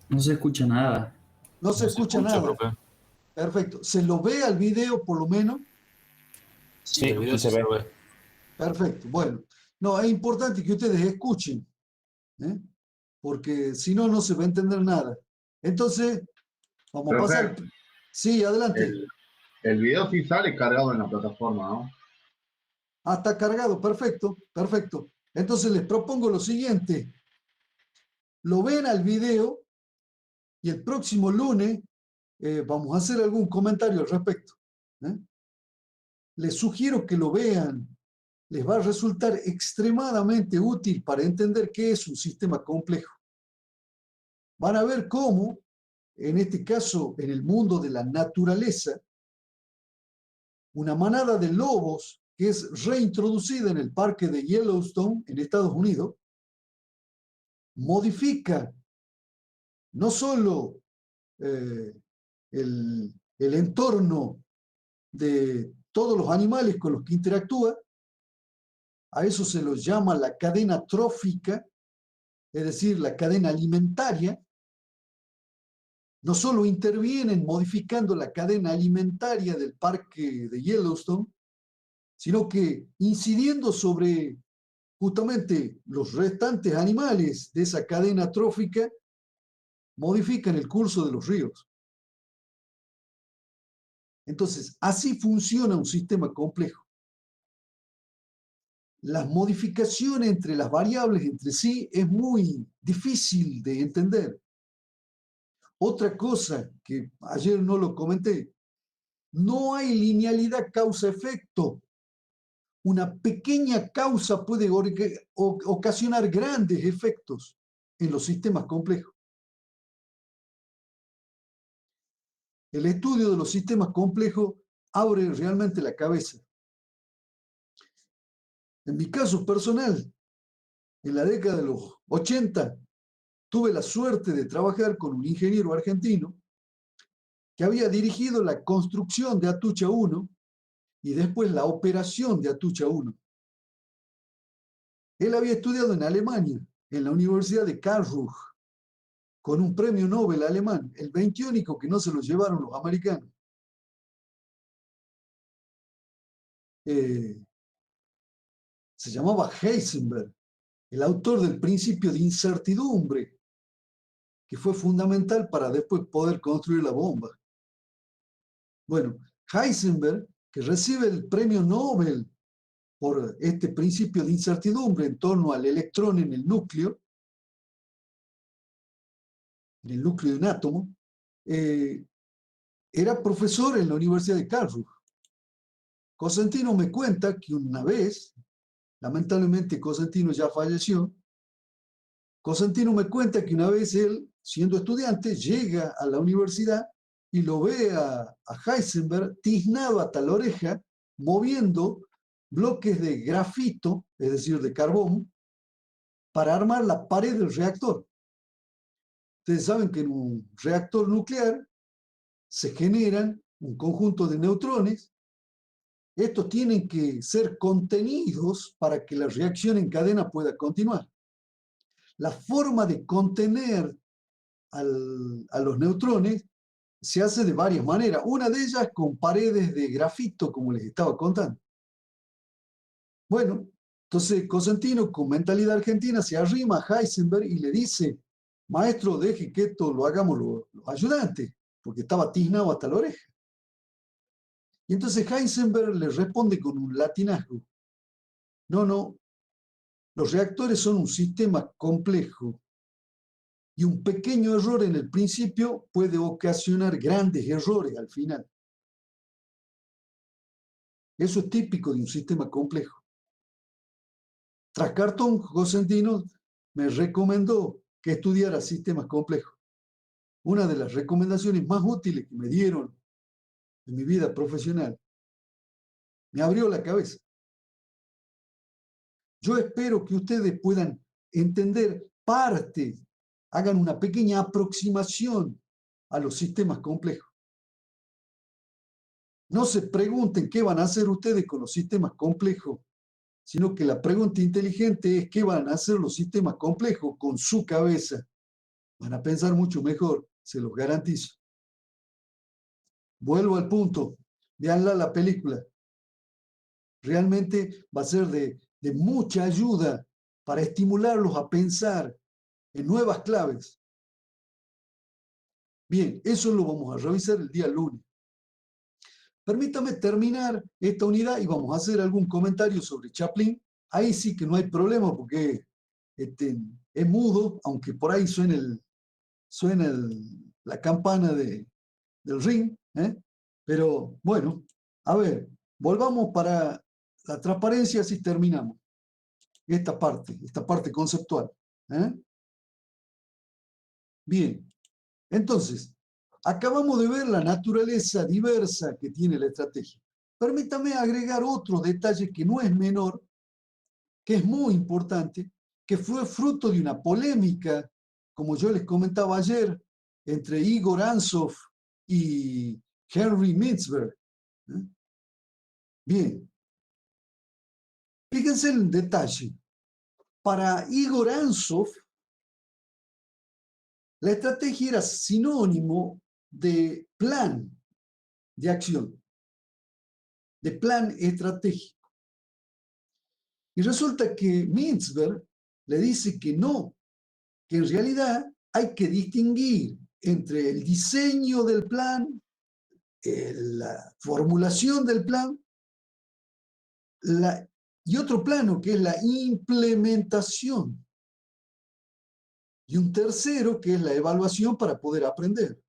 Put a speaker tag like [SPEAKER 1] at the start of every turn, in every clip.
[SPEAKER 1] No se escucha nada.
[SPEAKER 2] No se
[SPEAKER 3] No se
[SPEAKER 2] escucha
[SPEAKER 3] escucha,
[SPEAKER 2] nada.
[SPEAKER 3] profe.
[SPEAKER 2] Perfecto. ¿Se lo ve al video por lo menos?
[SPEAKER 3] Sí, el video
[SPEAKER 4] Sí
[SPEAKER 3] sí
[SPEAKER 4] se
[SPEAKER 3] se
[SPEAKER 4] ve.
[SPEAKER 3] lo ve.
[SPEAKER 2] Perfecto. Bueno, no, es importante que ustedes escuchen, ¿eh? Porque si no, no se va a entender nada. Entonces, vamos a pasar.
[SPEAKER 5] Profe,
[SPEAKER 2] Sí, adelante.
[SPEAKER 5] el, el video sí sale cargado en la plataforma, ¿no?
[SPEAKER 2] Ah, está cargado. Perfecto, perfecto. Entonces les propongo lo siguiente. Lo ven al video y el próximo lunes vamos a hacer algún comentario al respecto, ¿eh? Les sugiero que lo vean. Les va a resultar extremadamente útil para entender qué es un sistema complejo. Van a ver cómo, en este caso, en el mundo de la naturaleza, una manada de lobos que es reintroducida en el parque de Yellowstone, en Estados Unidos, modifica no solo eh, el entorno de todos los animales con los que interactúa, a eso se los llama la cadena trófica, es decir, la cadena alimentaria. No solo intervienen modificando la cadena alimentaria del parque de Yellowstone, sino que incidiendo sobre justamente los restantes animales de esa cadena trófica, modifican el curso de los ríos. Entonces, así funciona un sistema complejo. Las modificaciones entre las variables entre sí es muy difícil de entender. Otra cosa que ayer no lo comenté, no hay linealidad causa-efecto. Una pequeña causa puede ocasionar grandes efectos en los sistemas complejos. El estudio de los sistemas complejos abre realmente la cabeza. En mi caso personal, en la década de los 80, tuve la suerte de trabajar con un ingeniero argentino que había dirigido la construcción de Atucha 1 y después la operación de Atucha 1. Él había estudiado en Alemania, en la Universidad de Karlsruhe, con un premio Nobel alemán, el 21 que no se lo llevaron los americanos. Se llamaba Heisenberg, el autor del principio de incertidumbre, que fue fundamental para después poder construir la bomba. Bueno, Heisenberg, que recibe el premio Nobel por este principio de incertidumbre en torno al electrón en el núcleo de un átomo, era profesor en la Universidad de Karlsruhe. Cosentino me cuenta que una vez, lamentablemente Cosentino ya falleció, Cosentino me cuenta que una vez él, siendo estudiante, llega a la universidad y lo ve a Heisenberg tiznado hasta la oreja, moviendo bloques de grafito, es decir, de carbón, para armar la pared del reactor. Ustedes saben que en un reactor nuclear se generan un conjunto de neutrones. Estos tienen que ser contenidos para que la reacción en cadena pueda continuar. La forma de contener a los neutrones se hace de varias maneras. Una de ellas con paredes de grafito, como les estaba contando. Bueno, entonces Cosentino, con mentalidad argentina, se arrima a Heisenberg y le dice: maestro, deje que esto lo hagamos los ayudantes, porque estaba tiznado hasta la oreja. Y entonces Heisenberg le responde con un latinazgo: no, no, los reactores son un sistema complejo y un pequeño error en el principio puede ocasionar grandes errores al final. Eso es típico de un sistema complejo. Tras cartón, Cosentino me recomendó que estudiara sistemas complejos. Una de las recomendaciones más útiles que me dieron en mi vida profesional. Me abrió la cabeza. Yo espero que ustedes puedan entender parte, hagan una pequeña aproximación a los sistemas complejos. No se pregunten qué van a hacer ustedes con los sistemas complejos, sino que la pregunta inteligente es qué van a hacer los sistemas complejos con su cabeza. Van a pensar mucho mejor, se los garantizo. Vuelvo al punto. Veanla la película. Realmente va a ser de mucha ayuda para estimularlos a pensar en nuevas claves. Bien, eso lo vamos a revisar el día lunes. Permítame terminar esta unidad y vamos a hacer algún comentario sobre Chaplin. Ahí sí que no hay problema porque es mudo, aunque por ahí suena la campana del ring. Pero bueno, a ver, volvamos para la transparencia, así terminamos esta parte conceptual. Bien, entonces, acabamos de ver la naturaleza diversa que tiene la estrategia. Permítame agregar otro detalle que no es menor, que es muy importante, que fue fruto de una polémica, como yo les comentaba ayer, entre Igor Ansoff y Henry Mintzberg. Bien, fíjense el detalle. Para Igor Ansoff, la estrategia era sinónimo de plan de acción, de plan estratégico. Y resulta que Mintzberg le dice que no, que en realidad hay que distinguir entre el diseño del plan, la formulación del plan, y otro plano que es la implementación. Y un tercero que es la evaluación para poder aprender.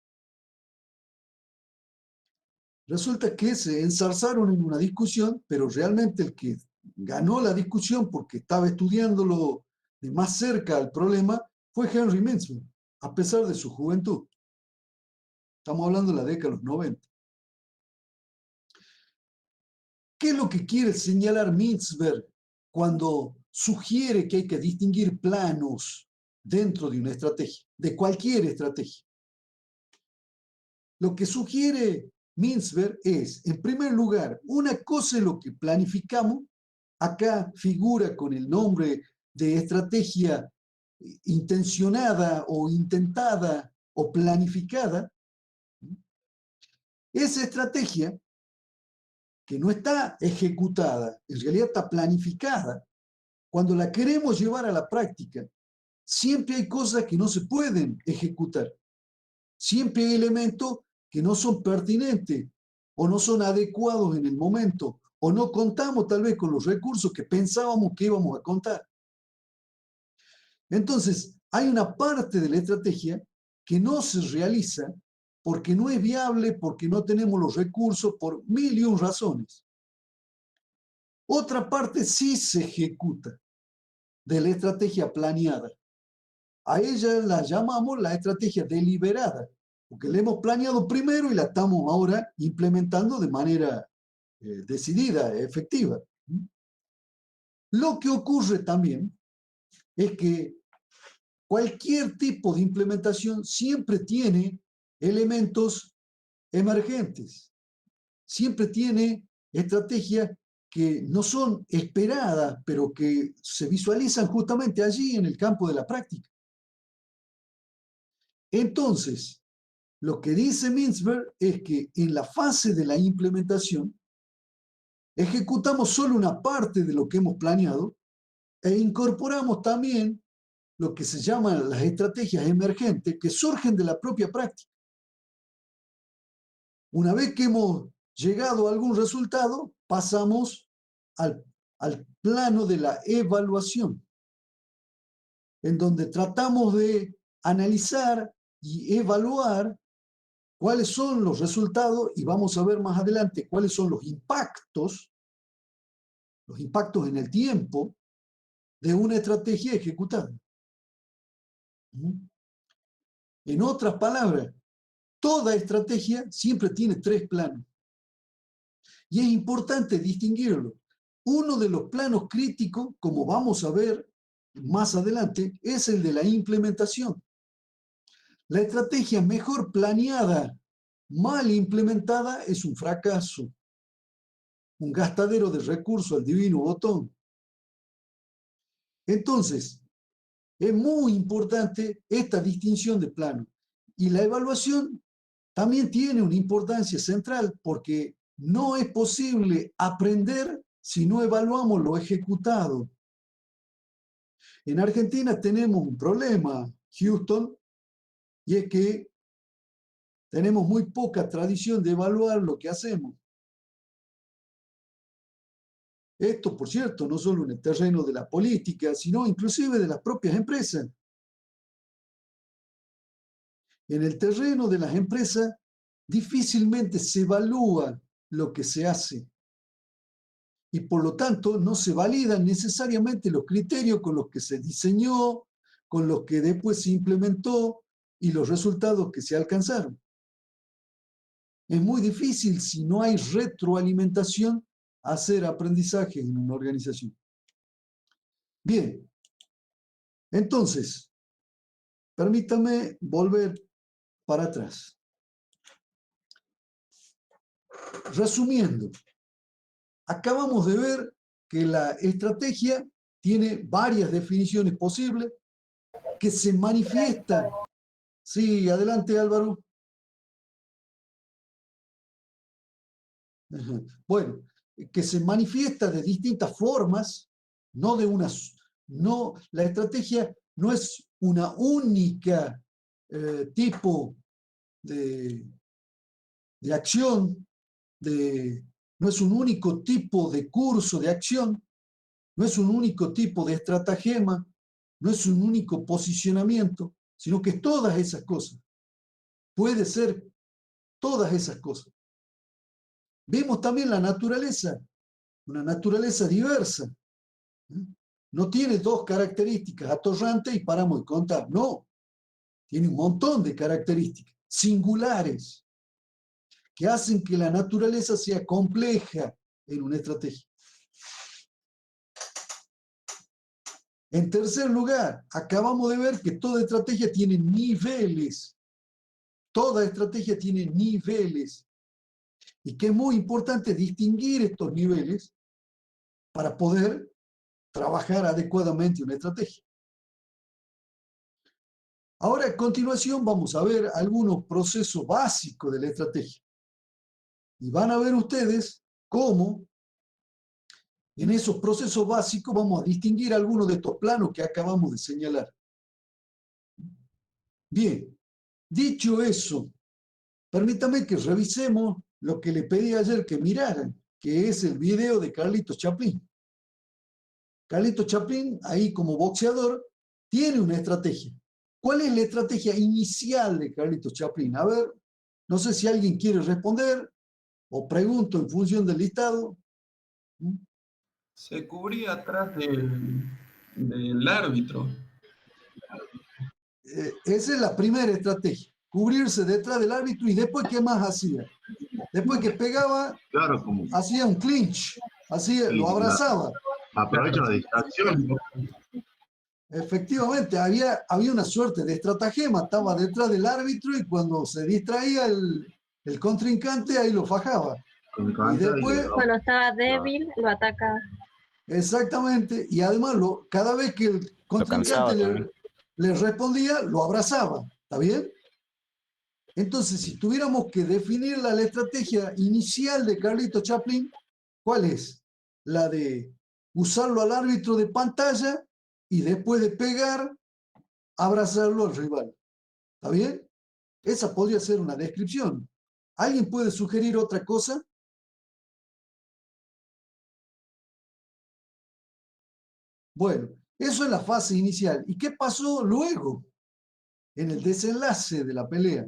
[SPEAKER 2] Resulta que se enzarzaron en una discusión, pero realmente el que ganó la discusión porque estaba estudiándolo de más cerca al problema fue Henry Mintzberg, a pesar de su juventud. Estamos hablando de la década de los 90. ¿Qué es lo que quiere señalar Mintzberg cuando sugiere que hay que distinguir planos dentro de una estrategia, de cualquier estrategia? Lo que sugiere Mintzberg es, en primer lugar, una cosa es lo que planificamos, acá figura con el nombre de estrategia intencionada o intentada o planificada. Esa estrategia que no está ejecutada, en realidad está planificada, cuando la queremos llevar a la práctica, siempre hay cosas que no se pueden ejecutar. Siempre hay elementos que no son pertinentes o no son adecuados en el momento o no contamos tal vez con los recursos que pensábamos que íbamos a contar. Entonces, hay una parte de la estrategia que no se realiza porque no es viable, porque no tenemos los recursos, por 1000 razones. Otra parte sí se ejecuta de la estrategia planeada. A ella la llamamos la estrategia deliberada, porque la hemos planeado primero y la estamos ahora implementando de manera decidida, efectiva. Lo que ocurre también es que cualquier tipo de implementación siempre tiene elementos emergentes, siempre tiene estrategias que no son esperadas, pero que se visualizan justamente allí en el campo de la práctica. Entonces, lo que dice Mintzberg es que en la fase de la implementación ejecutamos solo una parte de lo que hemos planeado e incorporamos también lo que se llaman las estrategias emergentes que surgen de la propia práctica. Una vez que hemos llegado a algún resultado, pasamos al plano de la evaluación, en donde tratamos de analizar y evaluar cuáles son los resultados y vamos a ver más adelante cuáles son los impactos en el tiempo de una estrategia ejecutada. En otras palabras, toda estrategia siempre tiene 3 planos. Y es importante distinguirlo. Uno de los planos críticos, como vamos a ver más adelante, es el de la implementación. La estrategia mejor planeada, mal implementada, es un fracaso, un gastadero de recursos al divino botón. Entonces, Es muy importante esta distinción de plano. Y la evaluación también tiene una importancia central porque no es posible aprender si no evaluamos lo ejecutado. En Argentina tenemos un problema, Houston, y es que tenemos muy poca tradición de evaluar lo que hacemos. Esto, por cierto, no solo en el terreno de la política, sino inclusive de las propias empresas. En el terreno de las empresas, difícilmente se evalúa lo que se hace. Y por lo tanto, no se validan necesariamente los criterios con los que se diseñó, con los que después se implementó y los resultados que se alcanzaron. Es muy difícil si no hay retroalimentación hacer aprendizaje en una organización. Bien, entonces, permítame volver para atrás. Resumiendo, acabamos de ver que la estrategia tiene varias definiciones posibles que se manifiestan. Sí, adelante Álvaro. Bueno, que se manifiesta de distintas formas, no de unas, no, la estrategia no es una única tipo de acción, no es un único tipo de curso de acción, no es un único tipo de estratagema, no es un único posicionamiento, sino que todas esas cosas. Puede ser todas esas cosas. Vemos también la naturaleza, una naturaleza diversa. No tiene dos características atorrantes y paramos de contar. No, tiene un montón de características singulares que hacen que la naturaleza sea compleja en una estrategia. En tercer lugar, acabamos de ver que toda estrategia tiene niveles. Toda estrategia tiene niveles. Y que es muy importante distinguir estos niveles para poder trabajar adecuadamente una estrategia. Ahora, a continuación, vamos a ver algunos procesos básicos de la estrategia. Y van a ver ustedes cómo en esos procesos básicos vamos a distinguir algunos de estos planos que acabamos de señalar. Bien, dicho eso, permítame que revisemos lo que le pedí ayer que miraran, que es el video de Carlitos Chaplin. Carlitos Chaplin, ahí como boxeador, tiene una estrategia. ¿Cuál es la estrategia inicial de Carlitos Chaplin? A ver, no sé si alguien quiere responder o pregunto en función del listado.
[SPEAKER 3] Se cubría atrás del árbitro.
[SPEAKER 2] Esa es la primera estrategia, cubrirse detrás del árbitro y después, ¿qué más hacía? Después que pegaba,
[SPEAKER 5] Claro, como
[SPEAKER 2] hacía un clinch, hacía, lo abrazaba.
[SPEAKER 5] aprovecha la distracción.
[SPEAKER 2] Efectivamente, había una suerte de estratagema, estaba detrás del árbitro y cuando se distraía el contrincante, ahí lo fajaba. Y después,
[SPEAKER 1] cuando estaba débil, lo atacaba.
[SPEAKER 2] exactamente, y además cada vez que el contrincante le respondía, lo abrazaba. ¿Está bien? Entonces, si tuviéramos que definir la estrategia inicial de Carlitos Chaplin, ¿cuál es? La de usarlo al árbitro de pantalla y después de pegar, abrazarlo al rival. ¿Está bien? Esa podría ser una descripción. ¿Alguien puede sugerir otra cosa? Bueno, eso es la fase inicial. ¿Y qué pasó luego? En el desenlace de la pelea.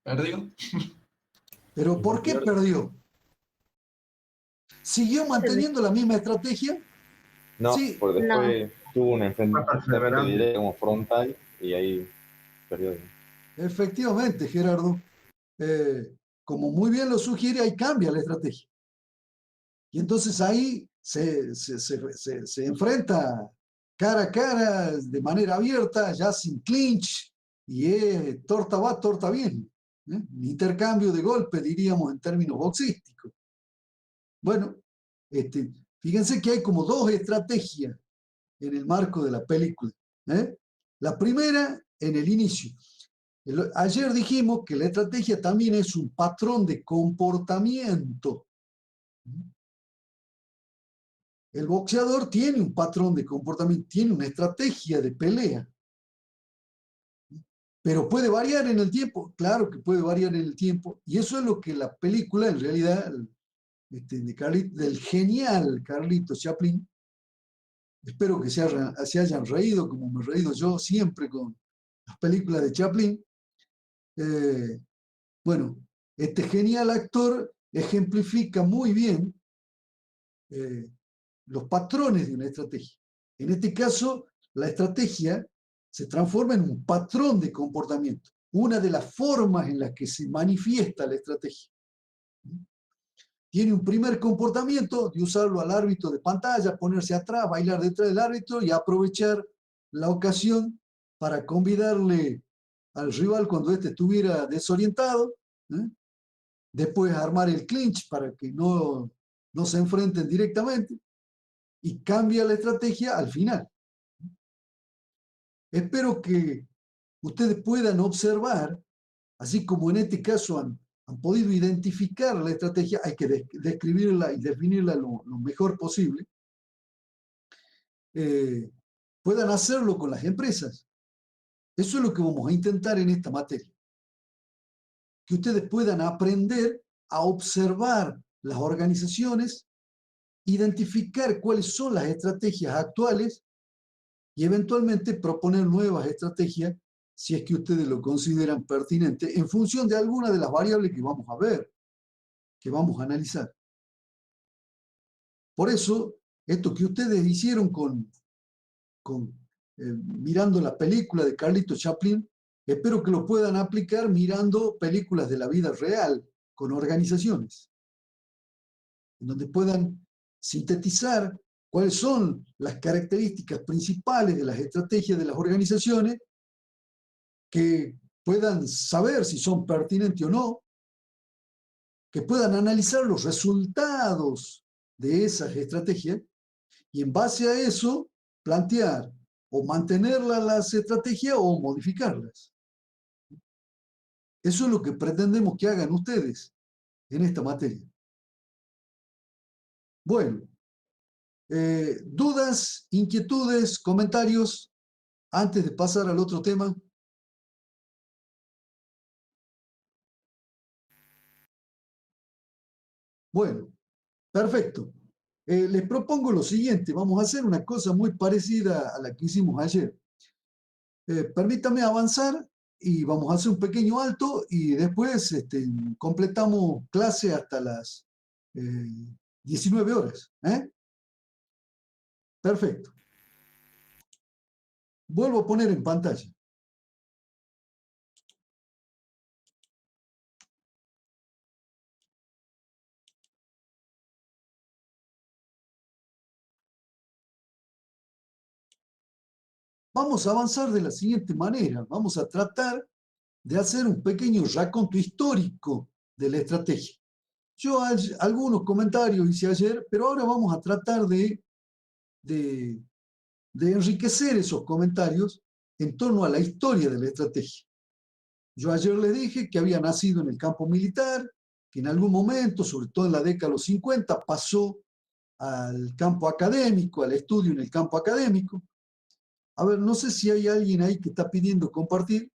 [SPEAKER 3] ¿Perdió?
[SPEAKER 2] ¿Pero por qué perdió? ¿Siguió manteniendo la misma estrategia?
[SPEAKER 4] No,
[SPEAKER 2] Sí.
[SPEAKER 4] porque después tuvo un enfrentamiento
[SPEAKER 5] perseverante.
[SPEAKER 4] directo como frontal y ahí perdió.
[SPEAKER 2] Efectivamente, Gerardo. Como muy bien lo sugiere, ahí cambia la estrategia. Y entonces ahí se enfrenta cara a cara, de manera abierta, ya sin clinch, y es torta va, torta bien. Un intercambio de golpes, diríamos en términos boxísticos. Bueno, fíjense que hay como dos estrategias en el marco de la película. ¿eh? La primera, en el inicio. Ayer dijimos que la estrategia también es un patrón de comportamiento. El boxeador tiene un patrón de comportamiento, tiene una estrategia de pelea. Pero puede variar en el tiempo, claro que puede variar en el tiempo, y eso es lo que la película, en realidad, del genial Carlitos Chaplin, espero que se hayan reído como me he reído yo siempre con las películas de Chaplin. Bueno, este genial actor ejemplifica muy bien los patrones de una estrategia. En este caso, la estrategia se transforma en un patrón de comportamiento, una de las formas en las que se manifiesta la estrategia. Tiene un primer comportamiento de usarlo al árbitro de pantalla, ponerse atrás, bailar detrás del árbitro y aprovechar la ocasión para convidarle al rival cuando éste estuviera desorientado, ¿eh? Después armar el clinch para que no se enfrenten directamente y cambia la estrategia al final. Espero que ustedes puedan observar, así como en este caso han podido identificar la estrategia, hay que describirla y definirla lo mejor posible, puedan hacerlo con las empresas. Eso es lo que vamos a intentar en esta materia. Que ustedes puedan aprender a observar las organizaciones, identificar cuáles son las estrategias actuales y eventualmente proponer nuevas estrategias si es que ustedes lo consideran pertinente en función de alguna de las variables que vamos a ver, que vamos a analizar. Por eso, esto que ustedes hicieron mirando la película de Carlitos Chaplin, espero que lo puedan aplicar mirando películas de la vida real con organizaciones, en donde puedan sintetizar cuáles son las características principales de las estrategias de las organizaciones, que puedan saber si son pertinentes o no, que puedan analizar los resultados de esas estrategias y en base a eso plantear o mantener las estrategias o modificarlas. Eso es lo que pretendemos que hagan ustedes en esta materia. Bueno, dudas, inquietudes, comentarios antes de pasar al otro tema. Bueno, perfecto. Les propongo lo siguiente, vamos a hacer una cosa muy parecida a la que hicimos ayer. Permítame avanzar y vamos a hacer un pequeño alto y después completamos clase hasta las 19 horas. Perfecto. Vuelvo a poner en pantalla. Vamos a avanzar de la siguiente manera. Vamos a tratar de hacer un pequeño raconto histórico de la estrategia. Yo algunos comentarios hice ayer, pero ahora vamos a tratar de enriquecer esos comentarios en torno a la historia de la estrategia. Yo ayer les dije que había nacido en el campo militar, que en algún momento, sobre todo en la década de los 50, pasó al campo académico, al estudio en el campo académico. A ver, no sé si hay alguien ahí que está pidiendo compartir.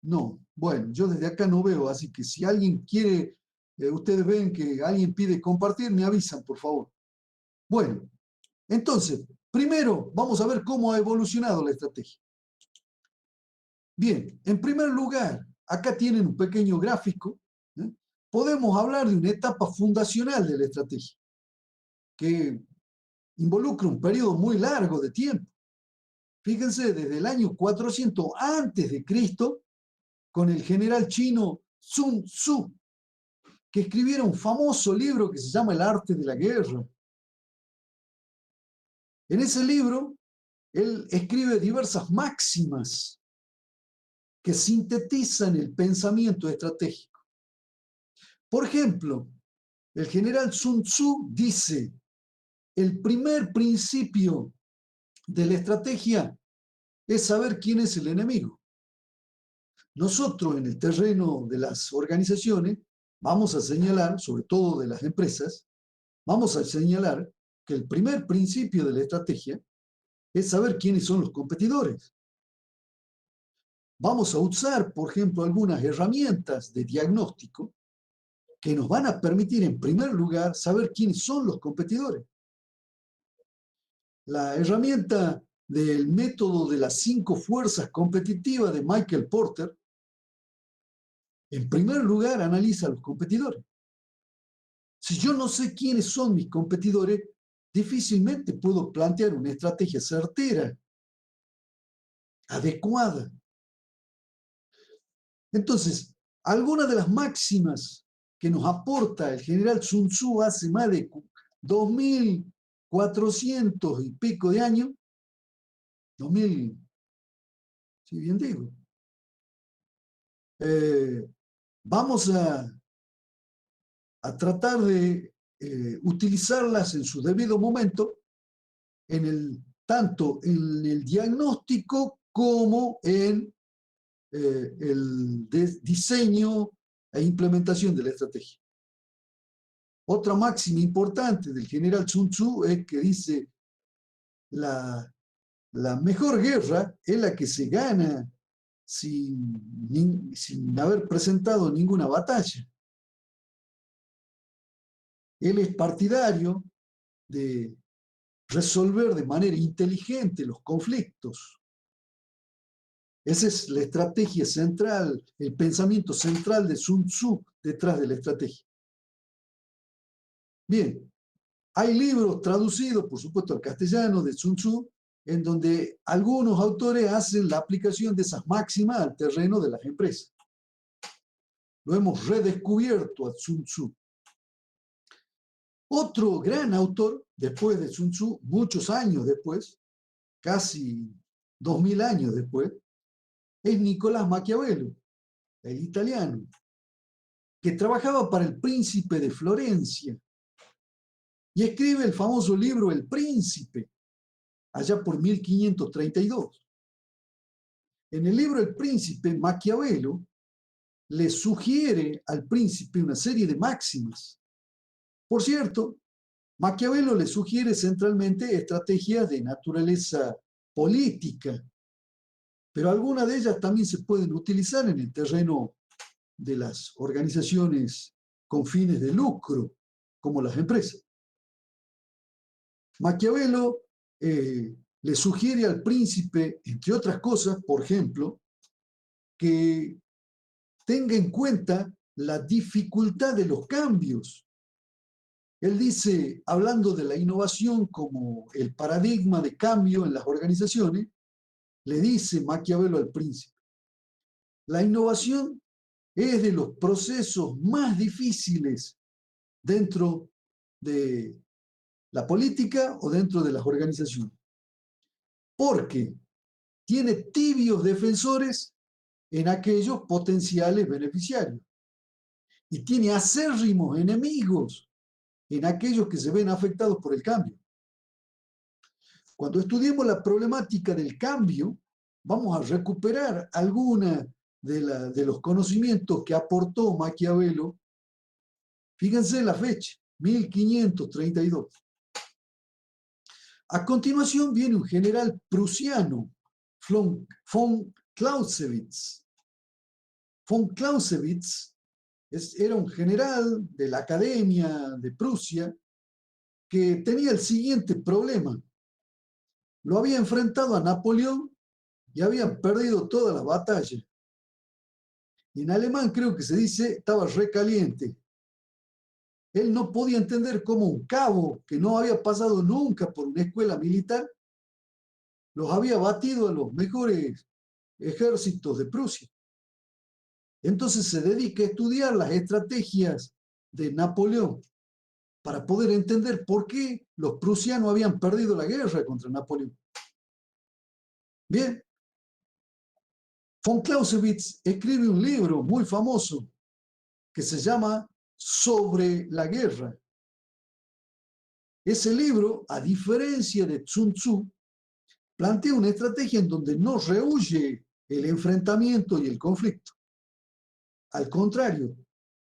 [SPEAKER 2] No, bueno, yo desde acá no veo, así que si alguien quiere, ustedes ven que alguien pide compartir, me avisan, por favor. Bueno, entonces, primero vamos a ver cómo ha evolucionado la estrategia. Bien, en primer lugar, acá tienen un pequeño gráfico. Podemos hablar de una etapa fundacional de la estrategia, que involucra un periodo muy largo de tiempo. Fíjense, desde el año 400 antes de Cristo, con el general chino Sun Tzu, que escribiera un famoso libro que se llama El arte de la guerra. En ese libro, él escribe diversas máximas que sintetizan el pensamiento estratégico. Por ejemplo, el general Sun Tzu dice: el primer principio de la estrategia es saber quién es el enemigo. Nosotros en el terreno de las organizaciones vamos a señalar, sobre todo de las empresas, vamos a señalar que el primer principio de la estrategia es saber quiénes son los competidores. Vamos a usar, por ejemplo, algunas herramientas de diagnóstico que nos van a permitir, en primer lugar, saber quiénes son los competidores. La herramienta del método de las 5 fuerzas competitivas de Michael Porter, en primer lugar, analiza a los competidores. Si yo no sé quiénes son mis competidores, difícilmente puedo plantear una estrategia certera, adecuada. Entonces, algunas de las máximas que nos aporta el general Sun Tzu hace más de 2400 y pico de años, 2000, si bien digo, vamos a tratar de utilizarlas en su debido momento, tanto en el diagnóstico como en el diseño e implementación de la estrategia. Otra máxima importante del general Sun Tzu es que dice: la mejor guerra es la que se gana sin haber presentado ninguna batalla. Él es partidario de resolver de manera inteligente los conflictos. Esa es la estrategia central, el pensamiento central de Sun Tzu detrás de la estrategia. Bien, hay libros traducidos, por supuesto, al castellano de Sun Tzu, en donde algunos autores hacen la aplicación de esas máximas al terreno de las empresas. Lo hemos redescubierto a Sun Tzu. Otro gran autor, después de Sun Tzu, muchos años después, casi 2000 años después, es Nicolás Maquiavelo, el italiano, que trabajaba para el príncipe de Florencia y escribe el famoso libro El Príncipe, allá por 1532. En el libro El Príncipe, Maquiavelo le sugiere al príncipe una serie de máximas. Por cierto, Maquiavelo le sugiere centralmente estrategias de naturaleza política, pero algunas de ellas también se pueden utilizar en el terreno de las organizaciones con fines de lucro, como las empresas. Maquiavelo le sugiere al príncipe, entre otras cosas, por ejemplo, que tenga en cuenta la dificultad de los cambios. Él dice, hablando de la innovación como el paradigma de cambio en las organizaciones, le dice Maquiavelo al príncipe: la innovación es de los procesos más difíciles dentro de la política o dentro de las organizaciones, porque tiene tibios defensores en aquellos potenciales beneficiarios y tiene acérrimos enemigos en aquellos que se ven afectados por el cambio. Cuando estudiemos la problemática del cambio, vamos a recuperar alguna de los conocimientos que aportó Maquiavelo. Fíjense la fecha, 1532. A continuación viene un general prusiano, von Clausewitz. Von Clausewitz era un general de la Academia de Prusia que tenía el siguiente problema. Lo había enfrentado a Napoleón y habían perdido toda la batalla. Y en alemán creo que se dice, estaba recaliente. Él no podía entender cómo un cabo que no había pasado nunca por una escuela militar los había batido a los mejores ejércitos de Prusia. Entonces se dedica a estudiar las estrategias de Napoleón para poder entender por qué los prusianos habían perdido la guerra contra Napoleón. Bien, von Clausewitz escribe un libro muy famoso que se llama Sobre la guerra. Ese libro, a diferencia de Sun Tzu, plantea una estrategia en donde no rehúye el enfrentamiento y el conflicto. Al contrario,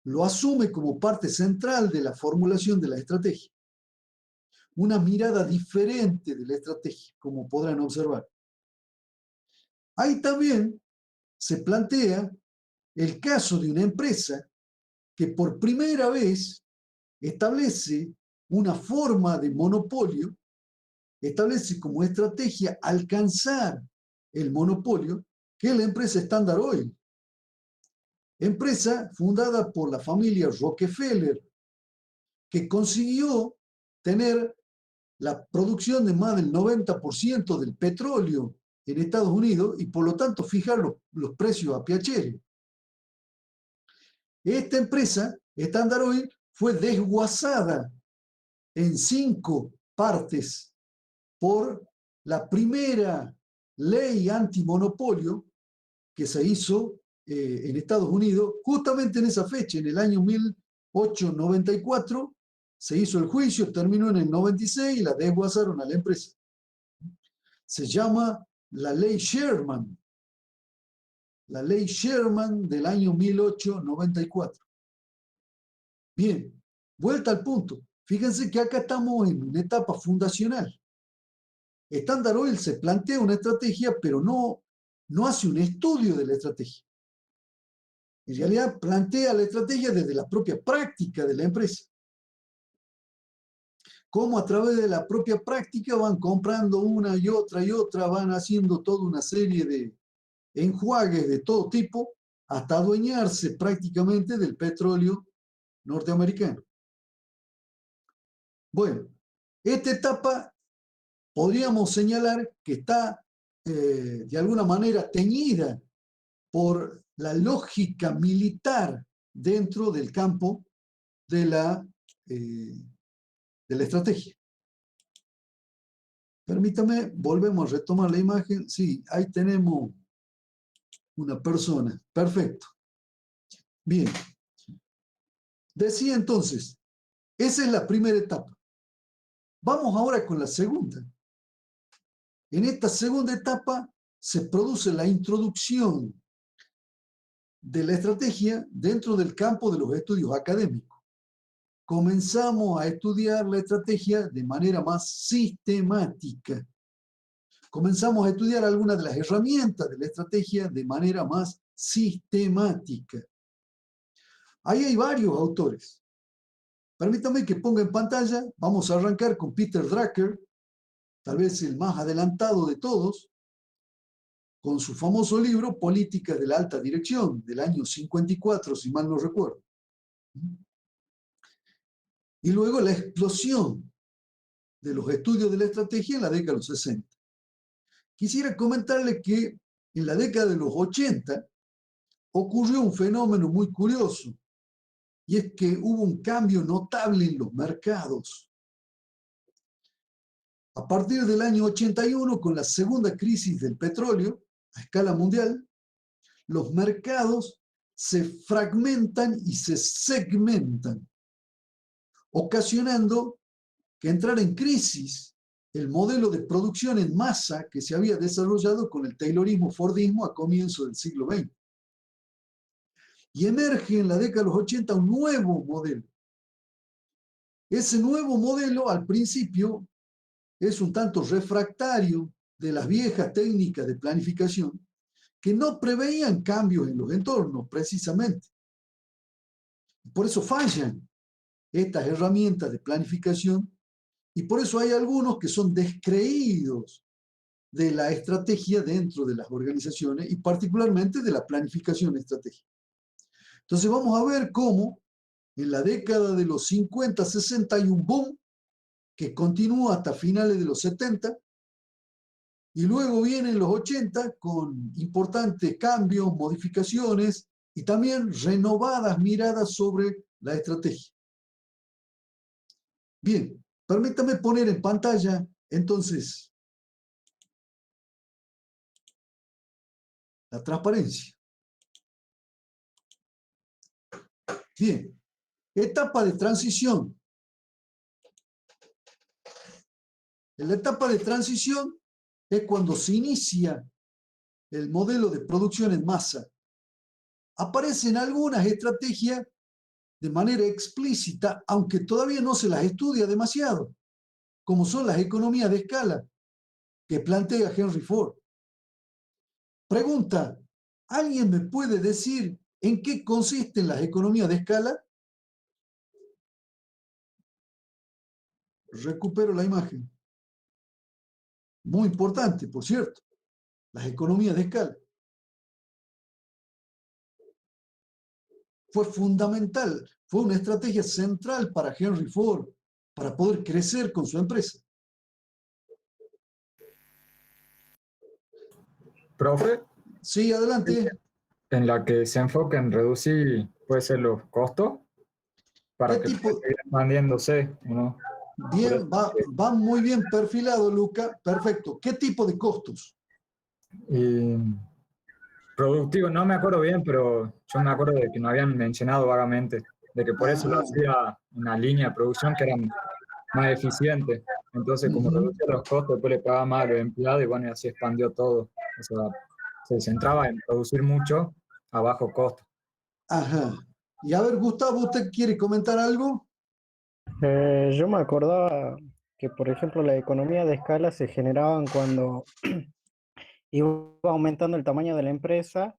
[SPEAKER 2] lo asume como parte central de la formulación de la estrategia. Una mirada diferente de la estrategia, como podrán observar. Ahí también se plantea el caso de una empresa que por primera vez establece una forma de monopolio, establece como estrategia alcanzar el monopolio, que es la empresa Standard Oil. Empresa fundada por la familia Rockefeller, que consiguió tener la producción de más del 90% del petróleo en Estados Unidos y por lo tanto fijar los precios a piacere. Esta empresa, Standard Oil, fue desguazada en 5 partes por la primera ley antimonopolio que se hizo en Estados Unidos, justamente en esa fecha, en el año 1894, se hizo el juicio, terminó en el 96 y la desguazaron a la empresa. Se llama la ley Sherman. La ley Sherman del año 1894. Bien, vuelta al punto. Fíjense que acá estamos en una etapa fundacional. Standard Oil se plantea una estrategia, pero no hace un estudio de la estrategia. En realidad plantea la estrategia desde la propia práctica de la empresa. Cómo a través de la propia práctica van comprando una y otra, van haciendo toda una serie de enjuagues de todo tipo hasta adueñarse prácticamente del petróleo norteamericano. Bueno, esta etapa podríamos señalar que está de alguna manera teñida por la lógica militar dentro del campo de la estrategia. Permítame, volvemos a retomar la imagen. Sí, ahí tenemos una persona. Perfecto. Bien. Decía entonces, esa es la primera etapa. Vamos ahora con la segunda. En esta segunda etapa se produce la introducción de la estrategia dentro del campo de los estudios académicos. Comenzamos a estudiar la estrategia de manera más sistemática. Comenzamos a estudiar algunas de las herramientas de la estrategia de manera más sistemática. Ahí hay varios autores. Permítame que ponga en pantalla, vamos a arrancar con Peter Drucker, tal vez el más adelantado de todos, con su famoso libro Políticas de la Alta Dirección, del año 54, si mal no recuerdo. Y luego la explosión de los estudios de la estrategia en la década de los 60. Quisiera comentarle que en la década de los 80 ocurrió un fenómeno muy curioso, y es que hubo un cambio notable en los mercados. A partir del año 81, con la segunda crisis del petróleo a escala mundial, los mercados se fragmentan y se segmentan, ocasionando que entrara en crisis el modelo de producción en masa que se había desarrollado con el Taylorismo-Fordismo a comienzos del siglo XX. Y emerge en la década de los 80 un nuevo modelo. Ese nuevo modelo, al principio, es un tanto refractario de las viejas técnicas de planificación que no preveían cambios en los entornos, precisamente. Por eso fallan estas herramientas de planificación y por eso hay algunos que son descreídos de la estrategia dentro de las organizaciones y particularmente de la planificación estratégica. Entonces vamos a ver cómo en la década de los 50, 60 hay un boom que continúa hasta finales de los 70 y luego vienen los 80 con importantes cambios, modificaciones y también renovadas miradas sobre la estrategia. Bien, permítame poner en pantalla entonces la transparencia. Bien, etapa de transición. En la etapa de transición es cuando se inicia el modelo de producción en masa. Aparecen algunas estrategias de manera explícita, aunque todavía no se las estudia demasiado, como son las economías de escala que plantea Henry Ford. Pregunta, ¿alguien me puede decir en qué consisten las economías de escala? Recupero la imagen. Muy importante, por cierto, las economías de escala. Fue fundamental, fue una estrategia central para Henry Ford, para poder crecer con su empresa.
[SPEAKER 6] Profe,
[SPEAKER 2] Sí, adelante.
[SPEAKER 6] en la que se enfoca en reducir, puede ser los costos, para
[SPEAKER 2] ¿Qué
[SPEAKER 6] que
[SPEAKER 2] tipo?
[SPEAKER 6] pueda seguir expandiéndose, ¿no?
[SPEAKER 2] Bien, va muy bien perfilado, Luca. Perfecto. ¿Qué tipo de costos?
[SPEAKER 6] Y productivo, no me acuerdo bien, pero yo me acuerdo de que nos habían mencionado vagamente, de que por eso lo
[SPEAKER 2] Ajá.
[SPEAKER 6] hacía una línea de producción que era más eficiente. Entonces, como
[SPEAKER 2] Ujú.
[SPEAKER 6] reducía los costos, después le pagaba más a los empleados y bueno, y así expandió todo. O sea, se centraba en producir mucho a bajo costo.
[SPEAKER 2] Ajá. Y a ver, Gustavo, ¿usted quiere comentar algo?
[SPEAKER 7] Yo me acordaba que, por ejemplo, la economía de escala se generaban cuando iba aumentando el tamaño de la empresa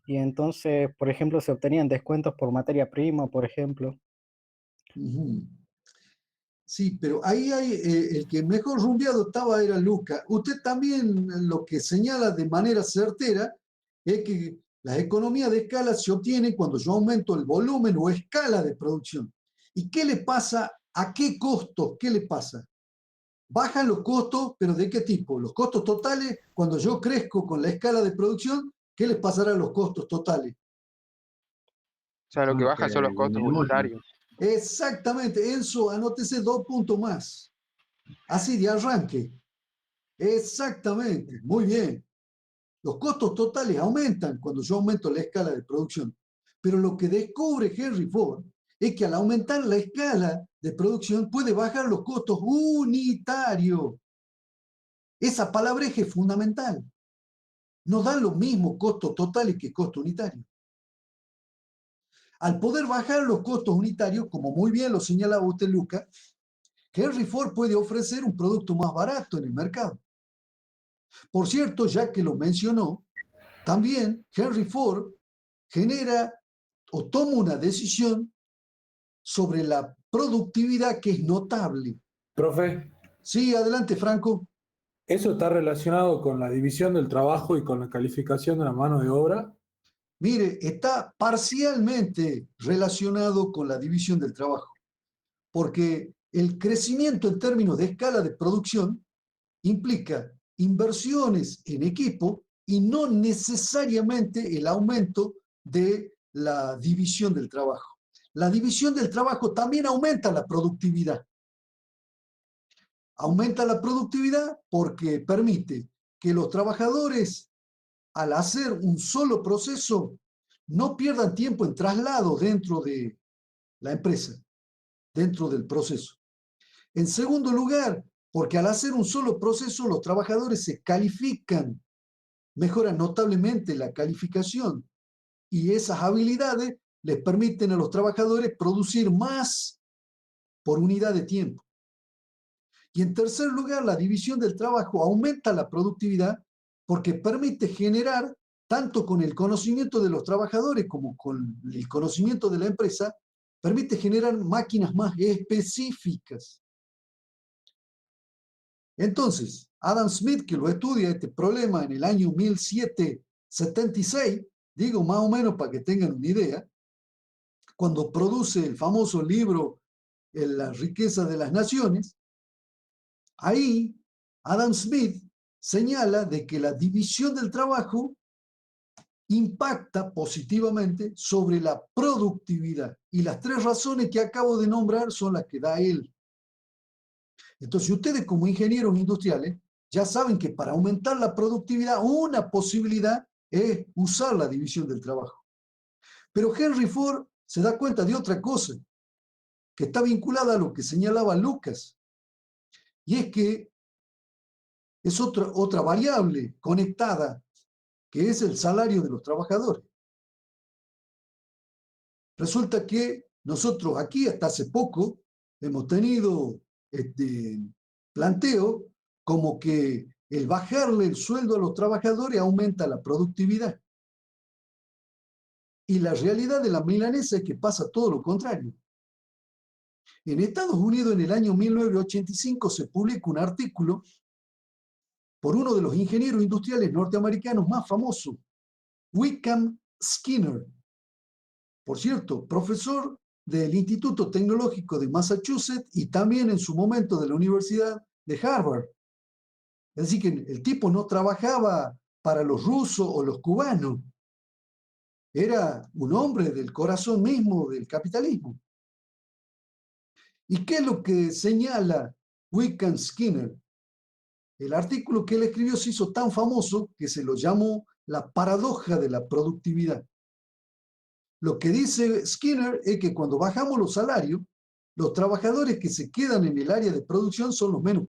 [SPEAKER 7] y entonces, por ejemplo, se obtenían descuentos por materia prima, por ejemplo.
[SPEAKER 2] Ujú. Sí, pero ahí hay, el que mejor rumbeado estaba era Luca. Usted también lo que señala de manera certera es que las economías de escala se obtienen cuando yo aumento el volumen o escala de producción. ¿Y qué le pasa? ¿A qué costo? ¿Qué le pasa? Bajan los costos, pero ¿de qué tipo? Los costos totales, cuando yo crezco con la escala de producción, ¿qué les pasará a los costos totales?
[SPEAKER 8] O sea, lo que
[SPEAKER 5] Como
[SPEAKER 8] baja son los costos
[SPEAKER 5] disminuye.
[SPEAKER 8] unitarios.
[SPEAKER 2] Exactamente, Enzo, anótese 2 puntos más. Así de arranque. Exactamente, muy bien. Los costos totales aumentan cuando yo aumento la escala de producción. Pero lo que descubre Henry Ford es que al aumentar la escala de producción puede bajar los costos unitarios. Esa palabreja es fundamental. No dan los mismos costos totales que costos unitarios. Al poder bajar los costos unitarios, como muy bien lo señalaba usted, Luca, Henry Ford puede ofrecer un producto más barato en el mercado. Por cierto, ya que lo mencionó, también Henry Ford genera o toma una decisión sobre la productividad que es notable.
[SPEAKER 9] Profe,
[SPEAKER 2] Sí, adelante, Franco.
[SPEAKER 9] ¿eso está relacionado con la división del trabajo y con la calificación de la mano de obra?
[SPEAKER 2] Mire, está parcialmente relacionado con la división del trabajo, porque el crecimiento en términos de escala de producción implica inversiones en equipo y no necesariamente el aumento de la división del trabajo. La división del trabajo también aumenta la productividad. Aumenta la productividad porque permite que los trabajadores, al hacer un solo proceso, no pierdan tiempo en traslado dentro de la empresa, dentro del proceso. En segundo lugar, porque al hacer un solo proceso, los trabajadores se califican, mejoran notablemente la calificación y esas habilidades les permiten a los trabajadores producir más por unidad de tiempo. Y en tercer lugar, la división del trabajo aumenta la productividad porque permite generar, tanto con el conocimiento de los trabajadores como con el conocimiento de la empresa, permite generar máquinas más específicas. Entonces, Adam Smith, que lo estudia este problema en el año 1776, digo más o menos para que tengan una idea, cuando produce el famoso libro La riqueza de las naciones, ahí Adam Smith señala de que la división del trabajo impacta positivamente sobre la productividad. Y las 3 razones que acabo de nombrar son las que da él. Entonces, ustedes como ingenieros industriales ya saben que para aumentar la productividad, una posibilidad es usar la división del trabajo. Pero Henry Ford se da cuenta de otra cosa, que está vinculada a lo que señalaba Lucas, y es que es otra variable conectada, que es el salario de los trabajadores. Resulta que nosotros aquí hasta hace poco hemos tenido planteo como que el bajarle el sueldo a los trabajadores aumenta la productividad. Y la realidad de la milanesa es que pasa todo lo contrario. En Estados Unidos, en el año 1985, se publica un artículo por uno de los ingenieros industriales norteamericanos más famosos, Wickham Skinner. Por cierto, profesor del Instituto Tecnológico de Massachusetts y también en su momento de la Universidad de Harvard. Es decir, que el tipo no trabajaba para los rusos o los cubanos. Era un hombre del corazón mismo del capitalismo. ¿Y qué es lo que señala Wickham Skinner? El artículo que él escribió se hizo tan famoso que se lo llamó la paradoja de la productividad. Lo que dice Skinner es que cuando bajamos los salarios, los trabajadores que se quedan en el área de producción son los menos